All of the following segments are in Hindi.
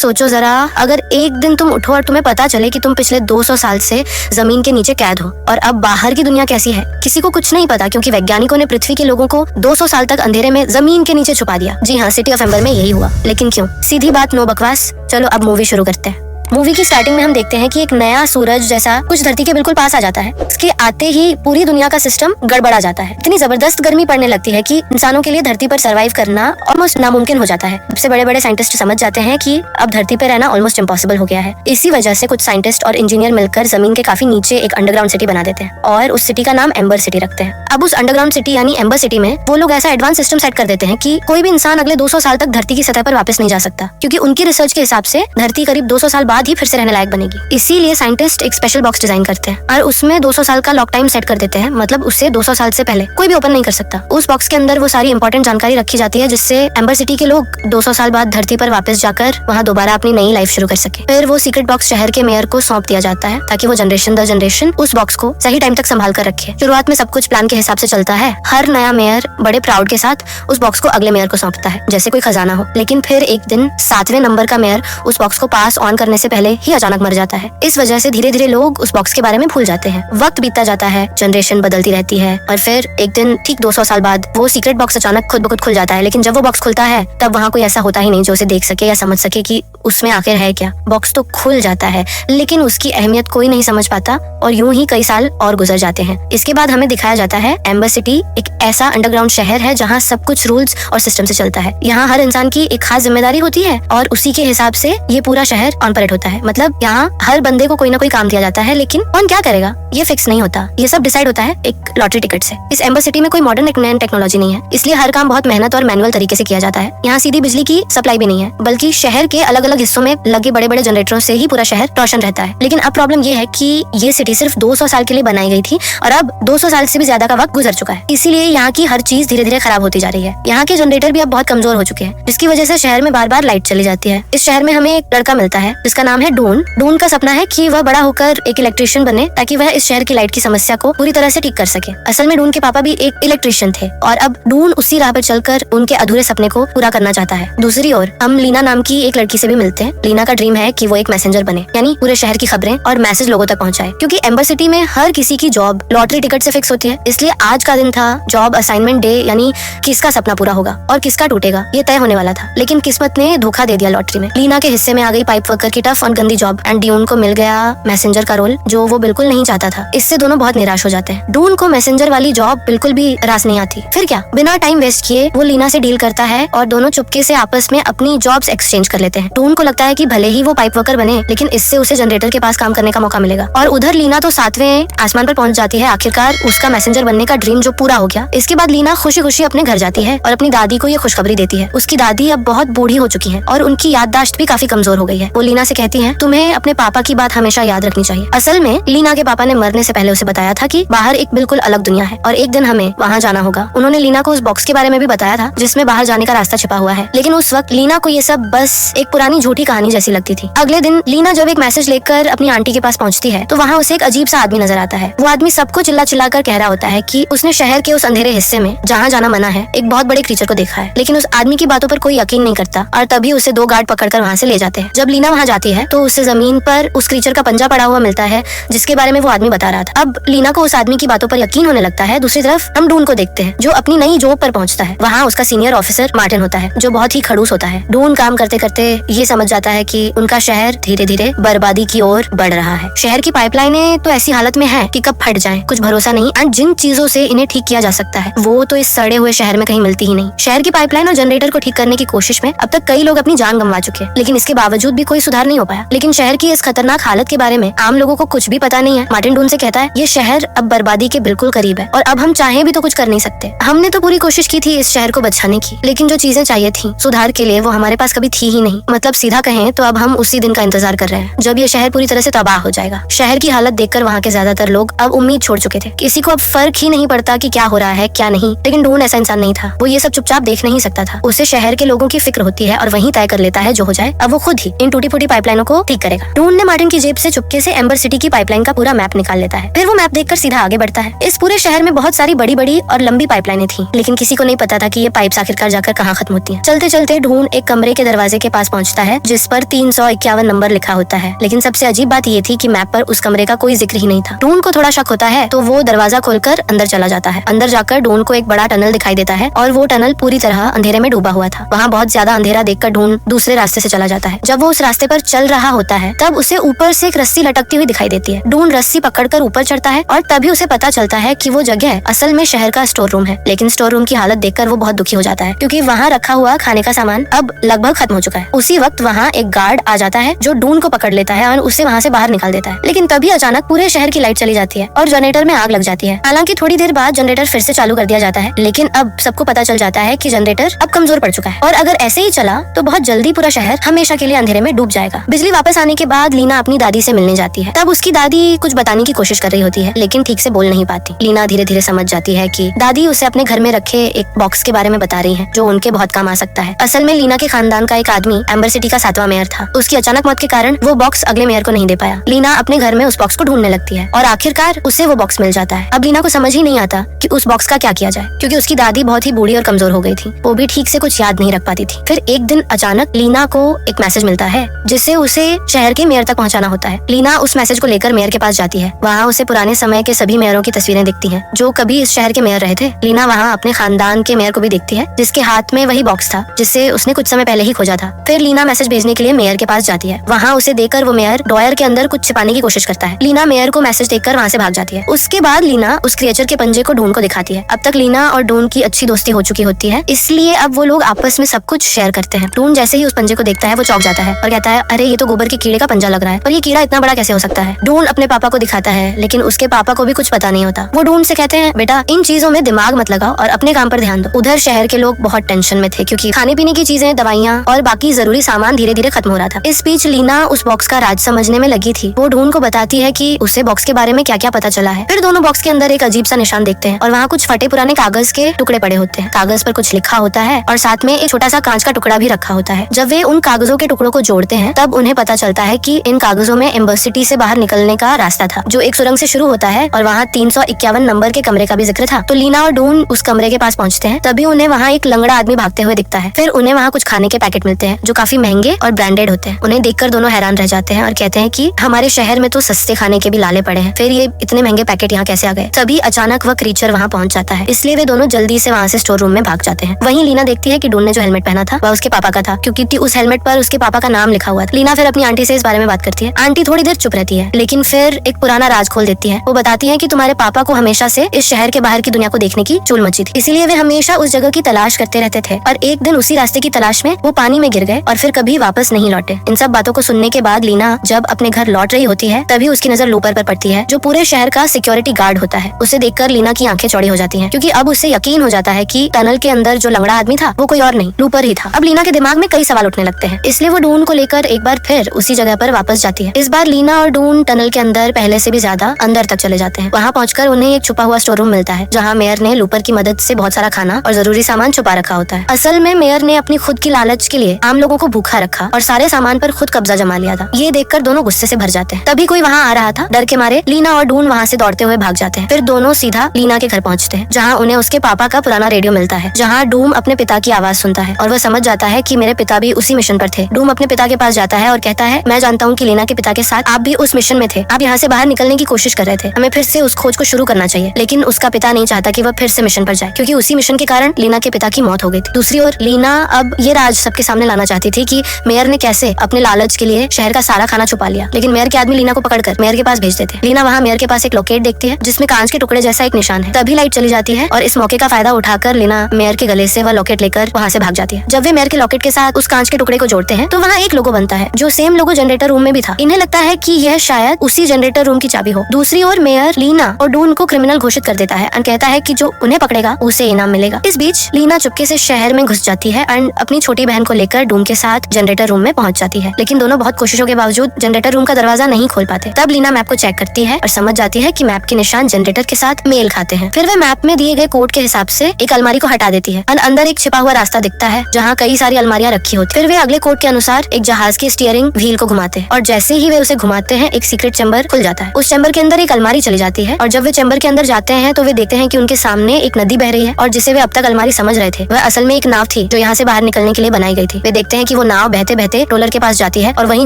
सोचो जरा, अगर एक दिन तुम उठो और तुम्हें पता चले कि तुम पिछले 200 साल से जमीन के नीचे कैद हो, और अब बाहर की दुनिया कैसी है किसी को कुछ नहीं पता, क्योंकि वैज्ञानिकों ने पृथ्वी के लोगों को 200 साल तक अंधेरे में जमीन के नीचे छुपा दिया। जी हाँ, सिटी ऑफ एम्बर में यही हुआ। लेकिन क्यों? सीधी बात, नो बकवास। चलो अब मूवी शुरू करते हैं। मूवी की स्टार्टिंग में हम देखते हैं कि एक नया सूरज जैसा कुछ धरती के बिल्कुल पास आ जाता है। उसके आते ही पूरी दुनिया का सिस्टम गड़बड़ा जाता है। इतनी जबरदस्त गर्मी पड़ने लगती है कि इंसानों के लिए धरती पर सरवाइव करना ऑलमोस्ट नामुमकिन हो जाता है। सबसे बड़े बड़े साइंटिस्ट समझ जाते हैं कि अब धरती पर रहना ऑलमोस्ट इम्पॉसिबल हो गया है। इसी वजह से कुछ साइंटिस्ट और इंजीनियर मिलकर जमीन के काफी नीचे एक अंडरग्राउंड सिटी बना देते हैं और उस सिटी का नाम एम्बर सिटी रखते हैं। अब उस अंडरग्राउंड सिटी यानी एम्बर सिटी में वो लोग ऐसा एडवांस सिस्टम सेट कर देते हैं कि कोई भी इंसान अगले 200 साल तक धरती की सतह पर वापस नहीं जा सकता, क्योंकि उनकी रिसर्च के हिसाब से धरती करीब 200 साल बाद ही फिर से रहने लायक बनेगी। इसीलिए साइंटिस्ट एक स्पेशल बॉक्स डिजाइन करते हैं और उसमें 200 साल का लॉक टाइम सेट कर देते हैं, मतलब उससे 200 साल से पहले कोई भी ओपन नहीं कर सकता। उस बॉक्स के अंदर वो सारी इंपॉर्टेंट जानकारी रखी जाती है जिससे एम्बर सिटी के लोग 200 साल बाद धरती पर वापस जाकर वहाँ दोबारा अपनी नई लाइफ शुरू कर सके। फिर वो सीक्रेट बॉक्स शहर के मेयर को सौंप दिया जाता है ताकि वो जनरेशन दर जनरेशन उस बॉक्स को सही टाइम तक संभाल कर रखे। शुरुआत में सब कुछ प्लान के हिसाब से चलता है। हर नया मेयर बड़े प्राउड के साथ उस बॉक्स को अगले मेयर को सौंपता है जैसे कोई खजाना हो। लेकिन फिर एक दिन 7वें नंबर का मेयर उस बॉक्स को पास ऑन करने से पहले ही अचानक मर जाता है। इस वजह से धीरे धीरे लोग उस बॉक्स के बारे में भूल जाते हैं। वक्त बीतता जाता है, जनरेशन बदलती रहती है और फिर एक दिन ठीक 200 साल बाद वो सीक्रेट बॉक्स अचानक खुद ब खुद खुल जाता है। लेकिन जब वो बॉक्स खुलता है तब वहाँ कोई ऐसा होता ही नहीं जो उसे देख सके या समझ सके कि उसमें आखिर है क्या। बॉक्स तो खुल जाता है लेकिन उसकी अहमियत कोई नहीं समझ पाता और यूं ही कई साल और गुजर जाते हैं। इसके बाद हमें दिखाया जाता है एम्बर सिटी एक ऐसा अंडरग्राउंड शहर है जहाँ सब कुछ रूल्स और सिस्टम से चलता है। यहाँ हर इंसान की एक खास जिम्मेदारी होती है और उसी के हिसाब से ये पूरा शहर ऑपरेट होता है। मतलब यहाँ हर बंदे को कोई ना कोई काम दिया जाता है, लेकिन कौन क्या करेगा ये फिक्स नहीं होता। ये सब डिसाइड होता है एक लॉटरी टिकट से। इस एम्बर सिटी में कोई मॉडर्न टेक्नोलॉजी नहीं है, इसलिए हर काम बहुत मेहनत और मैनुअल तरीके से किया जाता है। यहाँ सीधी बिजली की सप्लाई भी नहीं है, बल्कि शहर के अलग अलग हिस्सों में लगे बड़े बड़े जनरेटरों से ही पूरा शहर रोशन रहता है। लेकिन अब प्रॉब्लम ये है कि ये सिटी सिर्फ 200 साल के लिए बनाई गई थी और अब 200 साल से भी ज्यादा का वक्त गुजर चुका है। इसीलिए यहाँ की हर चीज धीरे धीरे खराब होती जा रही है। यहाँ के जनरेटर भी अब बहुत कमजोर हो चुके हैं, जिसकी वजह से शहर में बार बार लाइट चली जाती है। इस शहर में हमें एक लड़का मिलता है जिसका नाम है डून। डून का सपना है कि वह बड़ा होकर एक इलेक्ट्रिशियन बने ताकि वह इस शहर की लाइट की समस्या को पूरी तरह से ठीक कर सके। असल में डून के पापा भी एक इलेक्ट्रिशियन थे और अब डून उसी राह पर चलकर उनके अधूरे सपने को पूरा करना चाहता है। दूसरी ओर हम लीना नाम की एक लड़की से भी मिलते हैं। लीना का ड्रीम है कि वो एक मैसेंजर बने, यानी पूरे शहर की खबरें और मैसेज लोगों तक पहुंचाए। क्योंकि एम्बर सिटी में हर किसी की जॉब लॉटरी टिकट से फिक्स होती है, इसलिए आज का दिन था जॉब असाइनमेंट डे, यानी किसका सपना पूरा होगा और किसका टूटेगा ये तय होने वाला था। लेकिन किस्मत ने धोखा दे दिया लॉटरी में। लीना के हिस्से में आ गई पाइप वर्कर की टफ और गंदी जॉब एंड ड्यून को मिल गया मैसेंजर का रोल जो वो बिल्कुल नहीं चाहता था। इससे दोनों बहुत निराश हो जाते हैं। डून को मैसेंजर वाली जॉब बिल्कुल भी रास नहीं आती। फिर क्या, बिना टाइम वेस्ट किए वो लीना से डील करता है और दोनों चुपके से आपस में अपनी जॉब्स एक्सचेंज कर लेते हैं। डून को लगता है कि भले ही वो पाइप वर्कर बने लेकिन इससे उसे जनरेटर के पास काम करने का मौका मिलेगा। और उधर लीना तो 7वें आसमान पर पहुंच जाती है। आखिरकार उसका मैसेंजर बनने का ड्रीम जो पूरा हो गया। इसके बाद लीना खुशी खुशी अपने घर जाती है और अपनी दादी को ये खुशखबरी देती है। उसकी दादी अब बहुत बूढ़ी हो चुकी है और उनकी याददाश्त भी काफी कमजोर हो गई है। वो लीना से कहती है तुम्हें अपने पापा की बात हमेशा याद रखनी चाहिए। असल में लीना के पापा ने मरने से पहले उसे बताया था कि बाहर एक बिल्कुल अलग दुनिया है और एक दिन हमें वहाँ जाना होगा। उन्होंने लीना को उस बॉक्स के बारे में भी बताया था जिसमें बाहर जाने का रास्ता छिपा हुआ है। लेकिन उस वक्त लीना को ये सब बस एक पुरानी झूठी कहानी जैसी लगती थी। अगले दिन लीना जब एक मैसेज लेकर अपनी आंटी के पास पहुंचती है तो वहाँ उसे एक अजीब सा आदमी नजर आता है। वो आदमी सबको चिल्ला चिल्ला कर कह रहा होता है कि उसने शहर के उस अंधेरे हिस्से में जहाँ जाना मना है एक बहुत बड़े क्रीचर को देखा है। लेकिन उस आदमी की बातों पर कोई यकीन नहीं करता और तभी उसे 2 गार्ड पकड़कर वहाँ से ले जाते हैं। जब लीना वहाँ जाती है तो उसे जमीन पर उस क्रीचर का पंजा पड़ा हुआ मिलता है जिसके बारे में वो आदमी बता रहा था। अब लीना को उस आदमी की बातों पर यकीन होने लगता है। दूसरी तरफ हम डून को देखते हैं जो अपनी नई जॉब पर पहुंचता है। वहाँ उसका सीनियर ऑफिसर मार्टिन होता है जो बहुत ही खड़ूस होता है। डून काम करते करते ये समझ जाता है कि उनका शहर धीरे धीरे बर्बादी की ओर बढ़ रहा है। शहर की पाइपलाइनें तो ऐसी हालत में है कि कब फट जाएं कुछ भरोसा नहीं एंड जिन चीजों से इन्हें ठीक किया जा सकता है वो तो इस सड़े हुए शहर में कहीं मिलती ही नहीं। शहर की पाइपलाइन और जनरेटर को ठीक करने की कोशिश में अब तक कई लोग अपनी जान गंवा चुके हैं, लेकिन इसके बावजूद भी कोई सुधार नहीं हो पाया। लेकिन शहर की इस खतरनाक हालत के बारे में आम लोगों को कुछ भी पता नहीं है। मार्टिन डून से कहता है ये शहर अब बर्बादी के बिल्कुल करीब है और अब हम चाहें भी तो कुछ कर नहीं सकते। हमने तो पूरी कोशिश की थी इस शहर को बचाने की, लेकिन जो चीजें चाहिए थी सुधार के लिए वो हमारे पास कभी थी ही नहीं। मतलब सीधा कहें तो अब हम उसी दिन का इंतजार कर रहे हैं जब ये शहर पूरी तरह से तबाह हो जाएगा। शहर की हालत देखकर वहाँ के ज्यादातर लोग अब उम्मीद छोड़ चुके थे। किसी को अब फर्क ही नहीं पड़ता कि क्या हो रहा है क्या नहीं। लेकिन डून ऐसा इंसान नहीं था। वो ये सब चुपचाप देख नहीं सकता था। उसे शहर के लोगों की फिक्र होती है और वहीं तय कर लेता है जो हो जाए। अब वो खुद ही इन टूटी फूटी पाइपलाइनों को ठीक करेगा। डून ने मार्टिन की जेब से चुपके से एम्बर सिटी की पाइपलाइन का पूरा मैप निकाल लेता है। फिर वो मैप देखकर सीधा आगे बढ़ता है। इस पूरे शहर में बहुत सारी बड़ी बड़ी और लंबी पाइपलाइनें थी, लेकिन किसी को नहीं पता था कि ये पाइप्स आखिरकार जाकर कहाँ खत्म होती हैं। चलते चलते ढूंढ एक कमरे के दरवाजे के पास पहुंचता है जिस पर 351 नंबर लिखा होता है, लेकिन सबसे अजीब बात ये थी कि मैप पर उस कमरे का कोई जिक्र ही नहीं था। ढूंढ को थोड़ा शक होता है तो वो दरवाजा खोलकर अंदर चला जाता है। अंदर जाकर ढूंढ को एक बड़ा टनल दिखाई देता है और वो टनल पूरी तरह अंधेरे में डूबा हुआ था। वहाँ बहुत ज्यादा अंधेरा देखकर ढूंढ दूसरे रास्ते से चला जाता है। जब वो उस रास्ते पर चल रहा होता है तब उसे ऊपर से एक रस्सी लटकती हुई दिखाई देती है। ढूंढ रस्सी पकड़कर ऊपर चढ़ता है और तभी उसे पता चलता है कि वो जगह असल में शहर का स्टोर रूम है। लेकिन स्टोर रूम की हालत देखकर वो बहुत दुखी हो जाता है क्योंकि वहाँ रखा हुआ खाने का सामान अब लगभग खत्म हो चुका है। उसी वक्त वहाँ एक गार्ड आ जाता है जो ढूंढ को पकड़ लेता है और उसे वहाँ से बाहर निकाल देता है। लेकिन तभी अचानक पूरे शहर की लाइट चली जाती है और जनरेटर में आग लग जाती है। हालांकि थोड़ी देर बाद जनरेटर फिर से चालू कर दिया जाता है, लेकिन अब सबको पता चल जाता है कि जनरेटर अब कमजोर पड़ चुका है और अगर ऐसे ही चला तो बहुत जल्दी पूरा शहर हमेशा के लिए अंधेरे में डूब जाएगा। बिजली वापस आने के बाद लीना अपनी दादी से मिलने जाती है। तब उसकी दादी कुछ बताने की कोशिश कर रही होती है, लेकिन ठीक से बोल नहीं पाती। लीना धीरे धीरे समझ जाती है कि दादी उसे अपने घर में रखे एक बॉक्स के बारे में बता रही है जो उनके बहुत काम आ सकता है। असल में लीना के खानदान का एक आदमी एम्बर सिटी का 7वां मेयर था। उसकी अचानक मौत के कारण वो बॉक्स अगले मेयर को नहीं दे पाया। लीना अपने घर में उस बॉक्स को ढूंढने लगती है और आखिरकार उसे वो बॉक्स मिल जाता है। अब लीना को समझ ही नहीं आता कि उस बॉक्स का क्या किया जाए, क्योंकि उसकी दादी बहुत ही बूढ़ी और कमजोर हो गई थी। वो भी ठीक से कुछ याद नहीं रख पाती थी। फिर एक दिन अचानक लीना को एक मैसेज मिलता है जिससे उसे शहर के मेयर तक पहुंचाना होता है। लीना उस मैसेज को लेकर मेयर के पास जाती है। वहाँ उसे पुराने समय के सभी मेयरों की तस्वीरें दिखती हैं जो कभी इस शहर के मेयर रहे थे। लीना वहाँ अपने खानदान के मेयर को भी देखती है जिसके हाथ में वही बॉक्स था जिससे उसने कुछ समय पहले ही खोजा था। फिर लीना मैसेज भेजने के लिए मेयर के पास जाती है। वहाँ उसे देखकर वो मेयर ड्रॉयर के अंदर कुछ छिपाने की कोशिश करता है। लीना मेयर को मैसेज देखकर वहाँ से भाग जाती है। उसके बाद लीना उस क्रिएचर के पंजे को ढूंढ को दिखाती है। अब तक लीना और ढूंढ की अच्छी दोस्ती हो चुकी होती है, इसलिए अब वो लोग आपस में सब कुछ शेयर करते हैं। ढूंढ जैसे ही उस पंजे को देखता है वो चौंक जाता है और कहता है, अरे ये तो गोबर के कीड़े का पंजा लग रहा है, पर ये कीड़ा इतना बड़ा कैसे हो सकता है। ढूंढ अपने पापा को दिखाता है, लेकिन उसके पापा को भी कुछ पता नहीं होता। वो ढूंढ से कहते हैं, बेटा इन चीजों में दिमाग मत लगाओ और अपने काम पर ध्यान दो। उधर शहर के लोग बहुत टेंशन में थे क्योंकि खाने पीने की चीजें, दवाइयाँ और बाकी जरूरी सामान धीरे धीरे खत्म हो रहा था। इस बीच लीना उस बॉक्स का राज समझने में लगी थी। वो ढूंढ को बताती है कि उसे बॉक्स के बारे में क्या क्या पता चला है। फिर दोनों बॉक्स के अंदर एक अजीब सा निशान देखते हैं और वहाँ कुछ फटे पुराने कागज के टुकड़े पड़े होते हैं। कागज पर कुछ लिखा होता है और साथ में एक छोटा सा कांच का टुकड़ा भी रखा होता है। जब वे उन कागजों के टुकड़ों को जोड़ते हैं तब उन्हें पता चलता है कि इन कागजों में एम्बर सिटी से बाहर निकलने का रास्ता था जो एक सुरंग से शुरू होता है और वहाँ 351 नंबर के कमरे का भी जिक्र था। तो लीना और ढूंढ उस कमरे के पास पहुँचते हैं। तभी उन्हें वहाँ एक लंगड़ा आदमी भागते हुए दिखता है। फिर उन्हें वहाँ कुछ खाने के पैकेट मिलते हैं जो काफी महंगे और ब्रांडेड होते हैं। उन्हें देखकर दोनों हैरान रह जाते हैं और कहते हैं कि हमारे शहर में तो सस्ते खाने के भी लाले पड़े हैं, फिर ये इतने महंगे पैकेट यहाँ कैसे आ गए। तभी अचानक वह क्रीचर वहाँ पहुँच जाता है, इसलिए वे दोनों जल्दी से वहाँ से स्टोर रूम में भाग जाते हैं। वहीं लीना देखती है कि ढूंढ ने जो हेलमेट पहना था वह उसके पापा का था, क्योंकि उस हेलमेट पर उसके पापा का नाम लिखा हुआ था। लीना फिर अपनी आंटी से इस बारे में बात करती है। आंटी थोड़ी देर चुप रहती है, लेकिन फिर एक पुराना राज खोल देती है। वो बताती है कि तुम्हारे पापा को हमेशा से इस शहर के बाहर की दुनिया को देखने की चुल मची थी, इसीलिए वे हमेशा उस जगह की तलाश करते रहते थे और एक दिन उसी रास्ते की तलाश में वो पानी में गिर गए और फिर कभी वापस नहीं लौटे। इन सब बातों को सुनने के बाद लीना जब अपने घर लौट रही होती है तभी उसकी नजर लूपर पर पड़ती है जो पूरे शहर का सिक्योरिटी गार्ड होता है। उसे देखकर लीना की आंखें चौड़ी हो जाती हैं, क्योंकि अब उसे यकीन हो जाता है कि टनल के अंदर जो लंगड़ा आदमी था वो कोई और नहीं, लूपर ही था। अब लीना के दिमाग में कई सवाल उठने लगते हैं, इसलिए वो ढूंढ को लेकर एक बार फिर उसी जगह पर वापस जाती है। इस बार लीना और ढूंढ टनल के अंदर पहले से भी ज्यादा अंदर तक चले जाते हैं। वहाँ पहुंचकर उन्हें एक छुपा हुआ स्टोर रूम मिलता है जहाँ मेयर ने लूपर की मदद से बहुत सारा खाना और जरूरी सामान छुपा रखा होता है। असल में मेयर ने अपनी खुद की लालच के लिए आम लोगों को भूखा रखा और सारे सामान पर खुद कब्जा जमा लिया था। ये देखकर दोनों गुस्से से भर जाते हैं। तभी कोई वहाँ आ रहा था। डर के मारे लीना और ढूंढ वहाँ से दौड़ते हुए भाग जाते हैं। फिर दोनों सीधा लीना के घर पहुँचते हैं जहाँ उन्हें उसके पापा का पुराना रेडियो मिलता है, जहाँ डूम अपने पिता की आवाज सुनता है और वह समझ जाता है कि मेरे पिता भी उसी मिशन पर थे। डूम अपने पिता के पास जाता है और कहता है, मैं जानता हूँ कि लीना के पिता के साथ आप भी उस मिशन में थे, आप यहाँ से बाहर निकलने की कोशिश कर रहे थे, हमें फिर से उस खोज को शुरू करना चाहिए। लेकिन उसका पिता नहीं चाहता कि वह फिर से मिशन पर जाए, क्योंकि उसी मिशन के कारण लीना के पिता की मौत हो गई थी। दूसरी ओर लीना अब ये राज सबके सामने लाना चाहती थी कि मेयर ने कैसे अपने लालच के लिए शहर का सारा खाना छुपा लिया, लेकिन मेयर के आदमी लीना को पकड़कर मेयर के पास भेज देते। लीना वहाँ मेयर के पास एक लॉकेट देखती है जिसमें कांच के टुकड़े जैसा एक निशान है। तभी लाइट चली जाती है और इस मौके का फायदा उठाकर लीना मेयर के गले से वह लॉकेट लेकर वहाँ से भाग जाती है। जब वे मेयर के लॉकेट के साथ उस कांच के टुकड़े को जोड़ते हैं तो वहाँ एक लोगो बनता है जो सेम लोगो जनरेटर रूम में भी था। इन्हें लगता है कि यह शायद उसी जनरेटर रूम की चाबी हो। दूसरी ओर मेयर लीना और डून को क्रिमिनल घोषित कर देता है और कहता है कि जो उन्हें पकड़ेगा उसे इनाम मिलेगा। इस बीच लीना चुपके से शहर में घुस जाती है और अपनी छोटी बहन को लेकर डून के साथ जनरेटर रूम में पहुंच जाती है, लेकिन दोनों बहुत कोशिशों के बावजूद जनरेटर रूम का दरवाजा नहीं खोल पाते। तब लीना मैप को चेक करती है और समझ जाती है कि मैप के निशान जनरेटर के साथ मेल खाते हैं। फिर वह मैप में दिए गए कोड के हिसाब से एक अलमारी को हटा देती है और अंदर एक छिपा हुआ रास्ता दिखता है जहाँ कई सारी अलमारियां रखी होती। फिर वे अगले कोड के अनुसार एक जहाज की स्टीयरिंग व्हील को घुमाते हैं और जैसे ही वे उसे घुमाते हैं एक सीक्रेट चैम्बर खुल जाता है। उस चैम्बर के अंदर एक अलमारी चली जाती है और जब वे चैम्बर के अंदर जाते हैं तो वे देखते हैं कि उनके सामने एक नदी बह रही है और जिसे वे अब तक अलमारी समझ रहे थे वह असल में एक नाव थी जो यहाँ से बाहर निकलने के लिए बनाई गई थी। वे देखते हैं कि वो नाव बहते बहते रोलर के पास जाती है और वहीं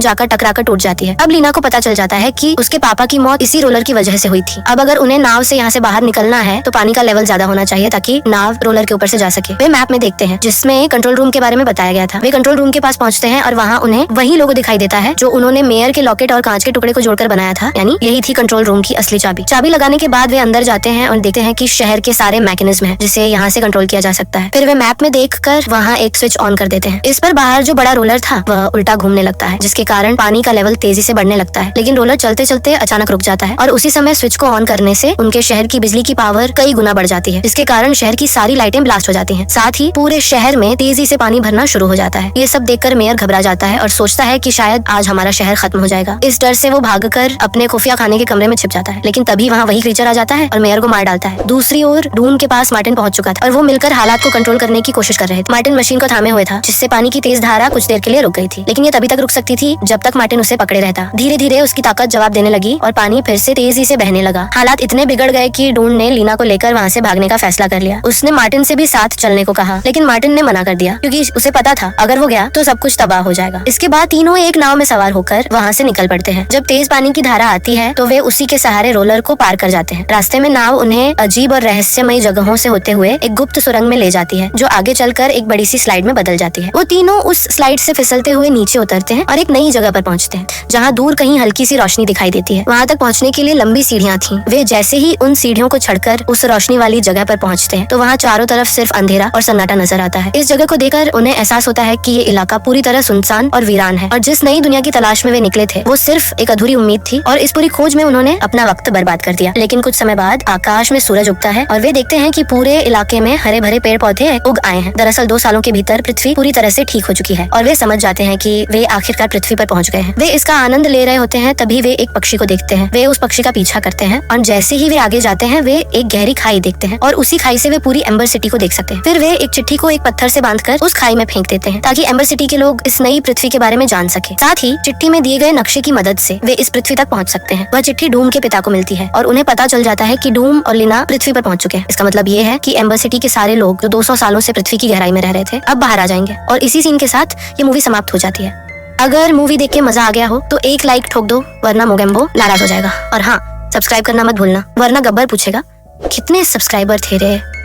जाकर टकराकर टूट जाती है। अब लीना को पता चल जाता है कि उसके पापा की मौत इसी रोलर की वजह से हुई थी। अब अगर उन्हें नाव से यहाँ से बाहर निकलना है तो पानी का लेवल ज्यादा होना चाहिए ताकि नाव रोलर के ऊपर से जा सके। वे मैप में देखते हैं जिसमें कंट्रोल रूम के बारे में बताया गया था। वे कंट्रोल रूम के पास पहुंचते हैं और वहाँ उन्हें वही लोगो दिखाई देता है जो उन्होंने मेयर के लॉकेट और कांच के टुकड़े को जोड़कर बनाया था, यानी यही थी कंट्रोल रूम की असली चाबी। चाबी लगाने के बाद वे अंदर जाते हैं और देखते हैं कि शहर के सारे मैकेनिज्म हैं जिसे यहाँ से कंट्रोल किया जा सकता है। फिर वे मैप में देखकर वहाँ एक स्विच ऑन कर देते हैं। इस पर बाहर जो बड़ा रोलर था वह उल्टा घूमने लगता है जिसके कारण पानी का लेवल तेजी से बढ़ने लगता है, लेकिन रोलर चलते चलते अचानक रुक जाता है और उसी समय स्विच को ऑन करने से उनके शहर की बिजली की पावर कई गुना बढ़ जाती है जिसके कारण शहर की सारी लाइटें ब्लास्ट हो जाती हैं। साथ ही पूरे शहर में तेजी से पानी भरना शुरू हो जाता है। ये सब देखकर मेयर घबरा जाता है और सोचता है कि शायद आज हमारा शहर खत्म हो जाएगा। इस डर से वो भागकर अपने खुफिया खाने के कमरे में छिप जाता है, लेकिन तभी वहाँ वही क्रीचर आ जाता है और मेयर को मार डालता है। दूसरी ओर डून के पास मार्टिन पहुंच चुका था और वो मिलकर हालात को कंट्रोल करने की कोशिश कर रहे थे। मार्टिन मशीन को थामे हुए था जिससे पानी की तेज धारा कुछ देर के लिए रुक गई थी, लेकिन ये तभी तक रुक सकती थी जब तक मार्टिन उसे पकड़े रहता। धीरे धीरे उसकी ताकत जवाब देने लगी और पानी फिर से तेजी से बहने लगा। हालात इतने बिगड़ गए कि डून ने लीना को लेकर वहाँ से भागने का फैसला कर लिया। उसने मार्टिन से भी साथ चलने को कहा, लेकिन मार्टिन ने मना कर दिया क्योंकि उसे पता था अगर वो गया तो सब कुछ तबाह हो जाएगा। इसके बाद तीनों एक नाव में सवार होकर वहाँ से निकल पड़ते हैं। जब तेज पानी की धारा आती है तो वे उसी के सहारे रोलर को पार कर जाते हैं। रास्ते में नाव उन्हें अजीब और रहस्यमयी जगहों से होते हुए एक गुप्त सुरंग में ले जाती है जो आगे चलकर एक बड़ी सी स्लाइड में बदल जाती है। वो तीनों उस स्लाइड से फिसलते हुए नीचे उतरते हैं और एक नई जगह पर पहुँचते हैं जहाँ दूर कहीं हल्की सी रोशनी दिखाई देती है। वहाँ तक पहुँचने के लिए लंबी सीढ़ियाँ थी। वे जैसे ही उन सीढ़ियों को चढ़कर उस रोशनी वाली जगह पर पहुँचते हैं तो वहाँ चारों तरफ सिर्फ अंधेरा और सन्नाटा नजर आता है। इस जगह को देखकर उन्हें एहसास होता है कि ये इलाका पूरी तरह सुनसान और वीरान है और जिस नई दुनिया की तलाश में वे निकले थे वो सिर्फ एक अधूरी उम्मीद थी और इस पूरी खोज में उन्होंने अपना वक्त बर्बाद कर दिया। लेकिन कुछ समय बाद आकाश में सूरज उगता है और वे देखते हैं कि पूरे इलाके में हरे भरे पेड़ पौधे उग आए हैं। दरअसल 2 सालों के भीतर पृथ्वी पूरी तरह से ठीक हो चुकी है और वे समझ जाते हैं कि वे आखिरकार पृथ्वी पर पहुंच गए हैं। वे इसका आनंद ले रहे होते हैं तभी वे एक पक्षी को देखते हैं। वे उस पक्षी का पीछा करते हैं और जैसे ही वे आगे जाते हैं वे एक गहरी खाई देखते हैं और उसी खाई से वे पूरी एम्बर सिटी को देख सकते हैं। फिर वे एक चिट्ठी को एक पत्थर से बांधकर उस खाई में फेंक देते हैं ताकि एम्बर सिटी के लोग इस नई पृथ्वी के बारे में जान सके। साथ ही चिट्ठी में दिए गए नक्शे की मदद से वे इस पृथ्वी तक पहुंच सकते हैं। वह चिट्ठी डूम के पिता को मिलती है और उन्हें पता चल जाता है कि डूम और लीना पृथ्वी पर पहुंच चुके हैं। इसका मतलब ये है कि एम्बर सिटी के सारे लोग जो 200 सालों से पृथ्वी की गहराई में रह रहे थे अब बाहर आ जाएंगे और इसी सीन के साथ ये मूवी समाप्त हो जाती है। अगर मूवी देख के मजा आ गया हो तो एक लाइक ठोक दो वरना मोगेम्बो नाराज हो जाएगा। और हाँ, सब्सक्राइब करना मत भूलना वरना गब्बर पूछेगा कितने सब्सक्राइबर थे रे।